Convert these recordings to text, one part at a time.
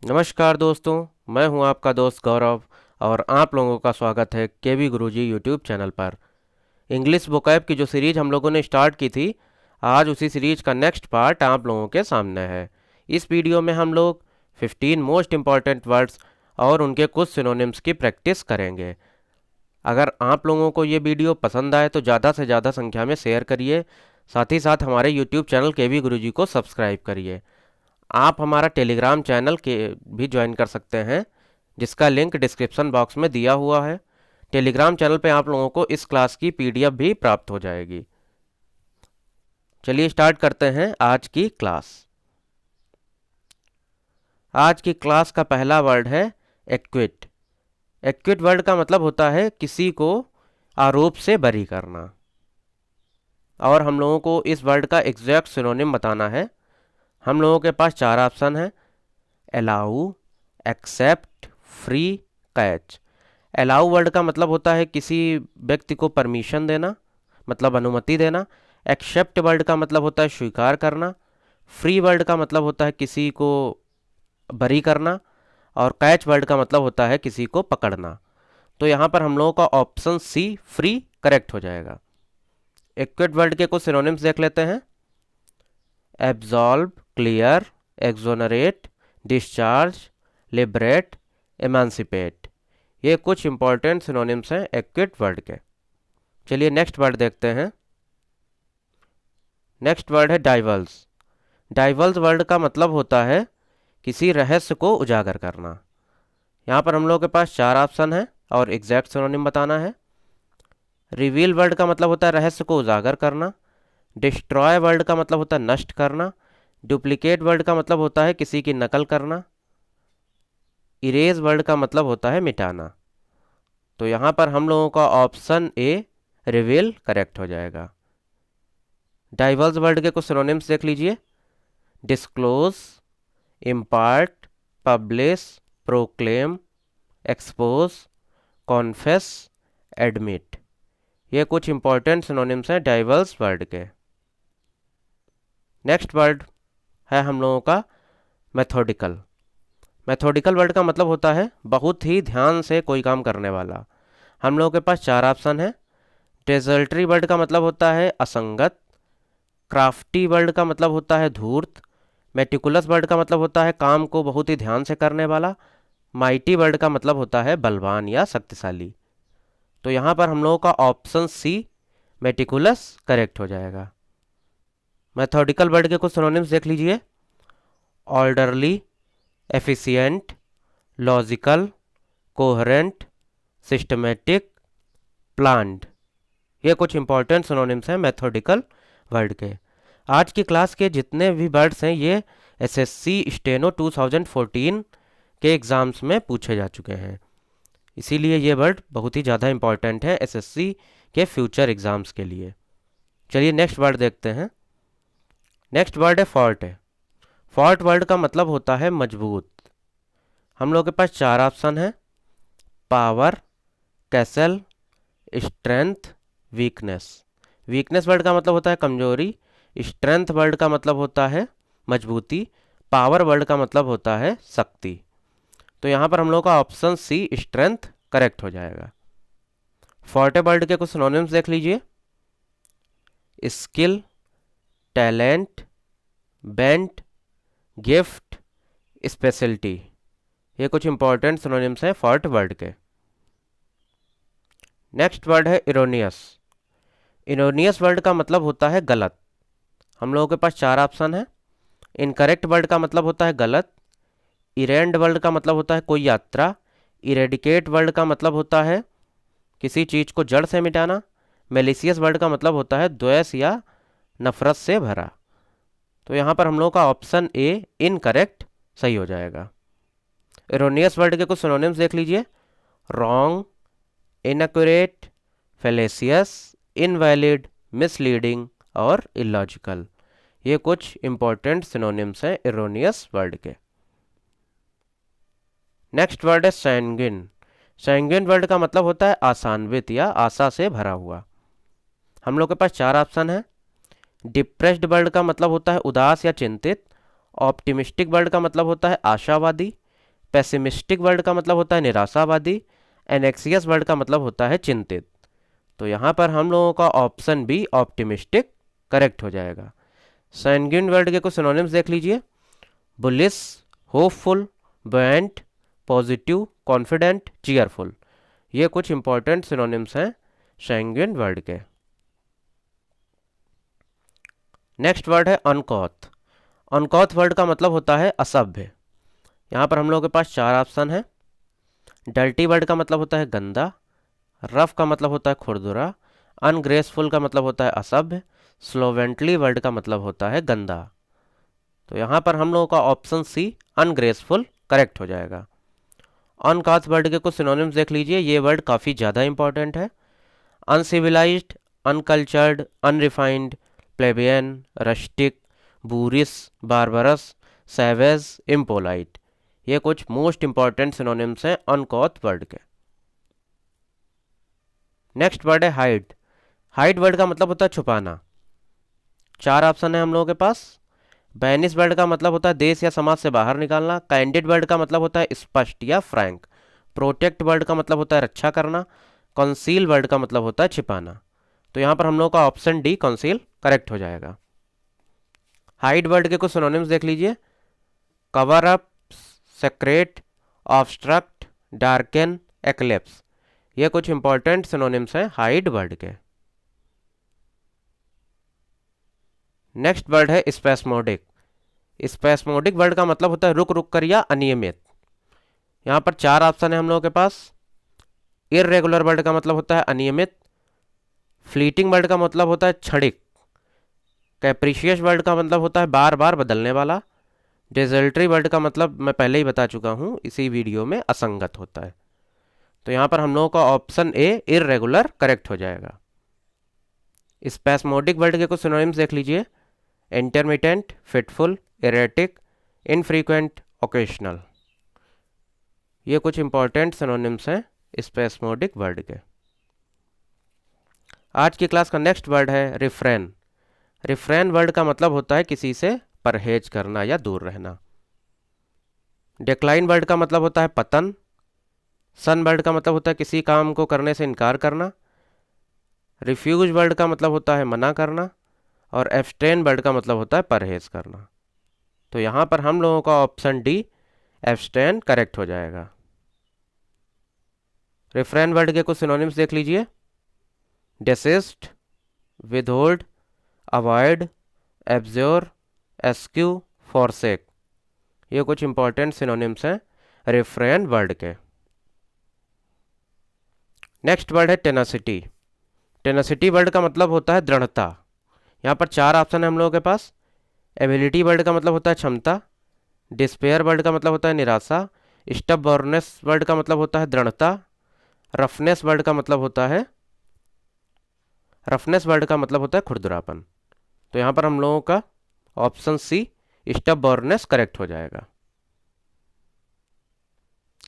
नमस्कार दोस्तों, मैं हूं आपका दोस्त गौरव और आप लोगों का स्वागत है केवी गुरुजी यूट्यूब चैनल पर। इंग्लिश वोकैब की जो सीरीज हम लोगों ने स्टार्ट की थी, आज उसी सीरीज का नेक्स्ट पार्ट आप लोगों के सामने है। इस वीडियो में हम लोग 15 मोस्ट इम्पॉर्टेंट वर्ड्स और उनके कुछ सिनोनिम्स की प्रैक्टिस करेंगे। अगर आप लोगों को ये वीडियो पसंद आए तो ज़्यादा से ज़्यादा संख्या में शेयर करिए। साथ ही साथ हमारे यूट्यूब चैनल केवी गुरुजी को सब्सक्राइब करिए। आप हमारा टेलीग्राम चैनल के भी ज्वाइन कर सकते हैं, जिसका लिंक डिस्क्रिप्शन बॉक्स में दिया हुआ है। टेलीग्राम चैनल पे आप लोगों को इस क्लास की पीडीएफ भी प्राप्त हो जाएगी। चलिए स्टार्ट करते हैं आज की क्लास। आज की क्लास का पहला वर्ड है एक्विट। एक्विट वर्ड का मतलब होता है किसी को आरोप से बरी करना। और हम लोगों को इस वर्ड का एग्जैक्ट सिनोनिम बताना है। हम लोगों के पास चार ऑप्शन है: allow, accept, free, catch. Allow word का मतलब होता है किसी व्यक्ति को परमिशन देना, मतलब अनुमति देना। एक्सेप्ट वर्ड का मतलब होता है स्वीकार करना। फ्री वर्ड का मतलब होता है किसी को बरी करना। और कैच वर्ड का मतलब होता है किसी को पकड़ना। तो यहाँ पर हम लोगों का ऑप्शन सी फ्री करेक्ट हो जाएगा। एक्विट वर्ड के कुछ सिनोनिम्स देख लेते हैं: absolve, clear, exonerate, discharge, liberate, एमांसिपेट। ये कुछ इंपॉर्टेंट सिनोनिम्स हैं एक्विट वर्ड के। चलिए नेक्स्ट वर्ड देखते हैं। नेक्स्ट वर्ड है डाइवल्स। डाइवल्स वर्ड का मतलब होता है किसी रहस्य को उजागर करना। यहाँ पर हम लोग के पास चार ऑप्शन है और एग्जैक्ट सिनोनिम बताना है। रिवील वर्ड का मतलब होता है रहस्य को उजागर करना। डिस्ट्रॉय वर्ड का मतलब होता है नष्ट करना। डुप्लीकेट वर्ड का मतलब होता है किसी की नकल करना। इरेज वर्ड का मतलब होता है मिटाना। तो यहाँ पर हम लोगों का ऑप्शन ए रिवील करेक्ट हो जाएगा। डाइवर्स वर्ड के कुछ सिनोनिम्स देख लीजिए: disclose, impart, publish, proclaim, expose, confess, admit. ये कुछ इंपॉर्टेंट सिनोनिम्स हैं डाइवर्स वर्ड के। नेक्स्ट वर्ड है हम लोगों का मेथोडिकल। मेथोडिकल वर्ड का मतलब होता है बहुत ही ध्यान से कोई काम करने वाला। हम लोगों के पास चार ऑप्शन है। डेजर्टरी वर्ड का मतलब होता है असंगत। क्राफ्टी वर्ड का मतलब होता है धूर्त। मेटिकुलस वर्ड का मतलब होता है काम को बहुत ही ध्यान से करने वाला। माइटी वर्ड का मतलब होता है बलवान या शक्तिशाली। तो यहाँ पर हम लोगों का ऑप्शन सी मेटिकुलस करेक्ट हो जाएगा। मेथोडिकल वर्ड के कुछ सिनोनिम्स देख लीजिए: orderly, efficient, logical, coherent, systematic, planned. ये कुछ इंपॉर्टेंट सिनोनिम्स हैं मेथोडिकल वर्ड के। आज की क्लास के जितने भी वर्ड्स हैं ये एसएससी स्टेनो 2014 के एग्ज़ाम्स में पूछे जा चुके हैं। इसीलिए ये वर्ड बहुत ही ज़्यादा इंपॉर्टेंट है एसएससी के फ्यूचर एग्ज़ाम्स के लिए। चलिए नेक्स्ट वर्ड देखते हैं। नेक्स्ट वर्ड है फोर्ट। है फोर्ट वर्ड का मतलब होता है मजबूत। हम लोग के पास चार ऑप्शन है: power, castle, strength, weakness. Weakness word का मतलब होता है कमजोरी। स्ट्रेंथ वर्ड का मतलब होता है मजबूती। पावर वर्ड का मतलब होता है शक्ति। तो यहाँ पर हम लोग का ऑप्शन सी स्ट्रेंथ करेक्ट हो जाएगा। फोर्टे वर्ड के कुछ सिनोनिम्स देख लीजिए: skill, talent, bent, gift, speciality. ये कुछ इंपॉर्टेंट सिनोनिम्स हैं फोर्ट वर्ड के। नेक्स्ट वर्ड है इरोनियस। इरोनियस वर्ड का मतलब होता है गलत। हम लोगों के पास चार ऑप्शन है। इनकरेक्ट वर्ड का मतलब होता है गलत। इरेंड वर्ड का मतलब होता है कोई यात्रा। इरेडिकेट वर्ड का मतलब होता है किसी चीज़ को जड़ से मिटाना। मेलिशियस वर्ड का मतलब होता है द्वेष या नफरत से भरा। तो यहाँ पर हम लोगों का ऑप्शन ए इनकरेक्ट सही हो जाएगा। इरोनियस वर्ड के कुछ सिनोनिम्स देख लीजिए: रॉन्ग, इनएक्यूरेट, फेलेसियस, इनवैलिड, मिसलीडिंग और इलॉजिकल। ये कुछ इंपॉर्टेंट सिनोनिम्स हैं इरोनियस वर्ड के। नेक्स्ट वर्ड है सैंगिन। सैंगिन वर्ड का मतलब होता है आशान्वित या आशा से भरा हुआ। हम लोग के पास चार ऑप्शन है। डिप्रेस्ड वर्ड का मतलब होता है उदास या चिंतित। ऑप्टिमिस्टिक वर्ड का मतलब होता है आशावादी। पेसिमिस्टिक वर्ड का मतलब होता है निराशावादी, एनेक्सियस वर्ड का मतलब होता है चिंतित। तो यहाँ पर हम लोगों का ऑप्शन बी ऑप्टिमिस्टिक करेक्ट हो जाएगा। सैंग्यून वर्ड के कुछ सिनोनिम्स देख लीजिए। Bullish, hopeful, buoyant, positive, confident, cheerful. ये कुछ इंपॉर्टेंट सिनोनिम्स हैं सैंग्यून वर्ड के। नेक्स्ट वर्ड है अनकॉथ। अनकॉथ वर्ड का मतलब होता है असभ्य। यहाँ पर हम लोगों के पास 4 ऑप्शन हैं। डर्टी वर्ड का मतलब होता है गंदा, रफ का मतलब होता है खुरदुरा, अनग्रेसफुल का मतलब होता है असभ्य, स्लोवेंटली वर्ड का मतलब होता है गंदा। तो यहाँ पर हम लोगों का ऑप्शन सी अनग्रेसफुल करेक्ट हो जाएगा। अनकॉथ वर्ड के कुछ सिनोनिम्स देख लीजिए। ये वर्ड काफ़ी ज़्यादा इंपॉर्टेंट है। Uncivilised, uncultured, unrefined, plebeian, rustic, boorish, barbarous, savage, impolite. ये कुछ मोस्ट इंपॉर्टेंट सिनोनिम्स हैं अनकॉथ वर्ड के। नेक्स्ट वर्ड है हाइड। हाइड वर्ड का मतलब होता है छुपाना। 4 ऑप्शन है हम लोगों के पास। बैनिश वर्ड का मतलब होता है देश या समाज से बाहर निकालना। कैंडिड वर्ड का मतलब होता है स्पष्ट या फ्रैंक। प्रोटेक्ट वर्ड का मतलब होता है रक्षा करना। कंसील वर्ड का मतलब होता है छिपाना। तो यहाँ पर हम लोग का ऑप्शन डी कंसील करेक्ट हो जाएगा। हाइड वर्ड के कुछ सिनोनिम्स देख लीजिए। Cover up, secret, obstruct, darken, eclipse. ये कुछ इंपॉर्टेंट सिनोनिम्स हैं हाइड वर्ड के। नेक्स्ट वर्ड है स्पैस्मोडिक। स्पैस्मोडिक वर्ड का मतलब होता है रुक रुक कर या अनियमित। यहाँ पर 4 ऑप्शन है हम लोगों के पास। इर्रेगुलर वर्ड का मतलब होता है अनियमित। फ्लीटिंग वर्ड का मतलब होता है क्षणिक। कैप्रिशियस वर्ड का मतलब होता है बार बार बदलने वाला। डेजल्ट्री वर्ड का मतलब मैं पहले ही बता चुका हूँ इसी वीडियो में, असंगत होता है। तो यहाँ पर हम लोगों का ऑप्शन ए इर्रेगुलर करेक्ट हो जाएगा। स्पैस्मोडिक वर्ड के कुछ सिनोनिम्स देख लीजिए। Intermittent, fitful, erratic, infrequent, occasional. ये कुछ इंपॉर्टेंट सिनोनिम्स हैं स्पैस्मोडिक वर्ड के। आज की क्लास का नेक्स्ट वर्ड है रिफ्रेन। रिफ्रेन वर्ड का मतलब होता है किसी से परहेज करना या दूर रहना। डिक्लाइन वर्ड का मतलब होता है पतन। सन वर्ड का मतलब होता है किसी काम को करने से इनकार करना। रिफ्यूज वर्ड का मतलब होता है मना करना। और एब्स्टेन वर्ड का मतलब होता है परहेज करना। तो यहाँ पर हम लोगों का ऑप्शन डी एब्स्टेन करेक्ट हो जाएगा। रिफ्रेन वर्ड के कुछ सिनोनिम्स देख लीजिए। डेसिस्ट, withhold, avoid, abjure, askew, forsake. ये कुछ इंपॉर्टेंट सिनोनिम्स हैं रिफ्रेन वर्ड के। नेक्स्ट वर्ड है टेनासिटी। टेनासिटी वर्ड का मतलब होता है दृढ़ता। यहाँ पर 4 ऑप्शन है हम लोगों के पास। एबिलिटी वर्ड का मतलब होता है क्षमता। डिस्पेयर वर्ड का मतलब होता है निराशा। स्टबबॉर्ननेस वर्ड का मतलब होता है दृढ़ता। रफनेस वर्ड का मतलब होता है खुरदरापन। तो यहाँ पर हम लोगों का ऑप्शन सी स्टबबॉर्ननेस करेक्ट हो जाएगा।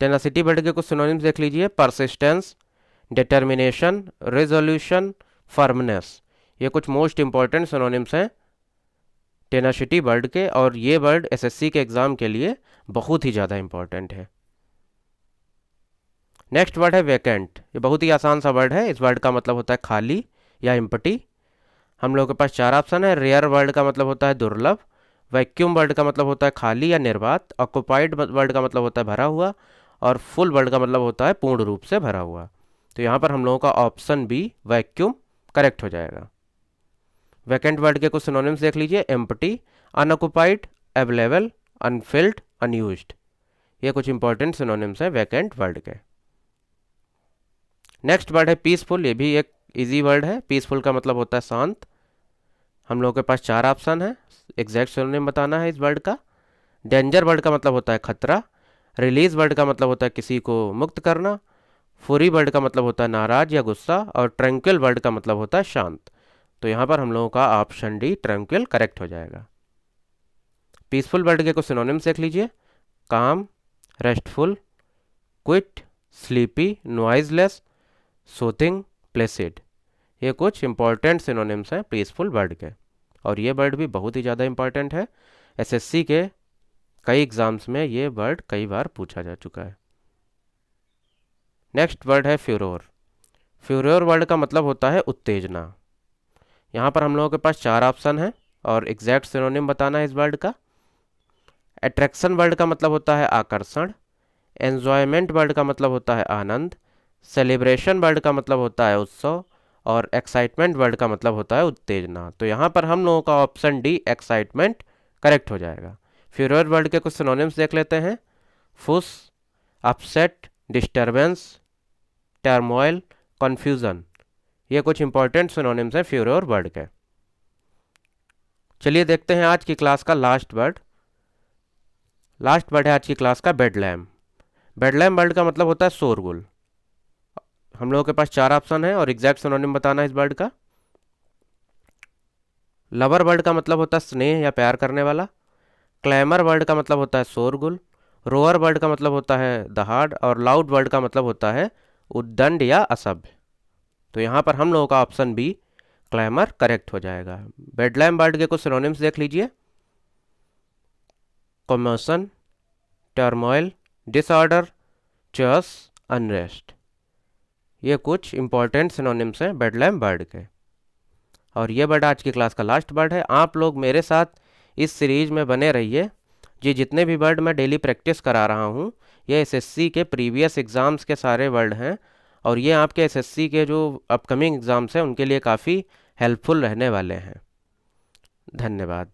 टेनासिटी वर्ड के कुछ सिनोनिम्स देख लीजिए। Persistence, determination, resolution, firmness. ये कुछ मोस्ट इंपॉर्टेंट सिनोनिम्स हैं टेनासिटी वर्ड के, और ये वर्ड एसएससी के एग्ज़ाम के लिए बहुत ही ज़्यादा इंपॉर्टेंट है। नेक्स्ट वर्ड है वैकेंट। ये बहुत ही आसान सा वर्ड है। इस वर्ड का मतलब होता है खाली या एम्प्टी। हम लोगों के पास 4 ऑप्शन है। रेयर वर्ड का मतलब होता है दुर्लभ। वैक्यूम वर्ड का मतलब होता है खाली या निर्वात। ऑक्युपाइड वर्ड का मतलब होता है भरा हुआ। और फुल वर्ड का मतलब होता है पूर्ण रूप से भरा हुआ। तो यहाँ पर हम लोगों का ऑप्शन बी वैक्यूम करेक्ट हो जाएगा। वैकेंट वर्ड के कुछ सिनोनिम्स देख लीजिए। Empty, unoccupied, available, Anfield, unused. ये कुछ इंपॉर्टेंट सिनोनिम्स हैं वैकेंट वर्ड के। नेक्स्ट वर्ड है पीसफुल। ये भी एक इजी वर्ड है। पीसफुल का मतलब होता है शांत। हम लोगों के पास 4 ऑप्शन है। एग्जैक्ट सिनोनिम बताना है इस वर्ड का। डेंजर वर्ड का मतलब होता है खतरा। रिलीज वर्ड का मतलब होता है किसी को मुक्त करना। फुरी वर्ड का मतलब होता है नाराज या गुस्सा। और ट्रैंक्विल वर्ड का मतलब होता है शांत। तो यहाँ पर हम लोगों का ऑप्शन डी ट्रैंक्विल करेक्ट हो जाएगा। पीसफुल वर्ड के कुछ सिनोनिम्स देख लीजिए। काम, restful, quit, sleepy, noiseless, soothing, Placid. ये कुछ इंपॉर्टेंट सिनोनिम्स हैं पीसफुल वर्ड के, और ये वर्ड भी बहुत ही ज़्यादा इंपॉर्टेंट है एसएससी के कई एग्ज़ाम्स में ये वर्ड कई बार पूछा जा चुका है। नेक्स्ट वर्ड है फ्यूरोर। फ्यूरोर वर्ड का मतलब होता है उत्तेजना। यहाँ पर हम लोगों के पास 4 ऑप्शन हैं और एग्जैक्ट सिनोनिम बताना है इस वर्ड का। अट्रैक्शन वर्ड का मतलब होता है आकर्षण। एन्जॉयमेंट वर्ड का मतलब होता है आनंद। सेलिब्रेशन वर्ड का मतलब होता है उत्सव। और एक्साइटमेंट वर्ड का मतलब होता है उत्तेजना। तो यहाँ पर हम लोगों का ऑप्शन डी एक्साइटमेंट करेक्ट हो जाएगा। फ्यूरियर वर्ड के कुछ सिनोनिम्स देख लेते हैं। फुस, अपसेट, डिस्टर्बेंस, टर्मोइल, कन्फ्यूज़न। ये कुछ इंपॉर्टेंट सिनोनिम्स हैं फ्यूरियर वर्ड के। चलिए देखते हैं आज की क्लास का लास्ट वर्ड। लास्ट वर्ड है आज की क्लास का बेडलैम। बेडलैम वर्ड का मतलब होता है शोरगुल। हम लोगों के पास 4 ऑप्शन है और एग्जैक्ट सिनोनिम बताना है इस वर्ड का। लवर वर्ड का मतलब होता है स्नेह या प्यार करने वाला। क्लैमर वर्ड का मतलब होता है शोरगुल। रोअर वर्ड का मतलब होता है दहाड़। और लाउड वर्ड का मतलब होता है उद्दंड या असभ्य। तो यहाँ पर हम लोगों का ऑप्शन बी क्लैमर करेक्ट हो जाएगा। बेडलैम वर्ड के कुछ सिनोनिम्स देख लीजिए। Commotion, turmoil, disorder, cheers, unrest. ये कुछ इंपॉर्टेंट सिनोनिम्स हैं बेडलैम वर्ड के। और ये वर्ड आज की क्लास का लास्ट वर्ड है। आप लोग मेरे साथ इस सीरीज में बने रहिए। ये जितने भी वर्ड मैं डेली प्रैक्टिस करा रहा हूँ ये एसएससी के प्रीवियस एग्ज़ाम्स के सारे वर्ड हैं और ये आपके एसएससी के जो अपकमिंग एग्ज़ाम्स हैं उनके लिए काफ़ी हेल्पफुल रहने वाले हैं। धन्यवाद।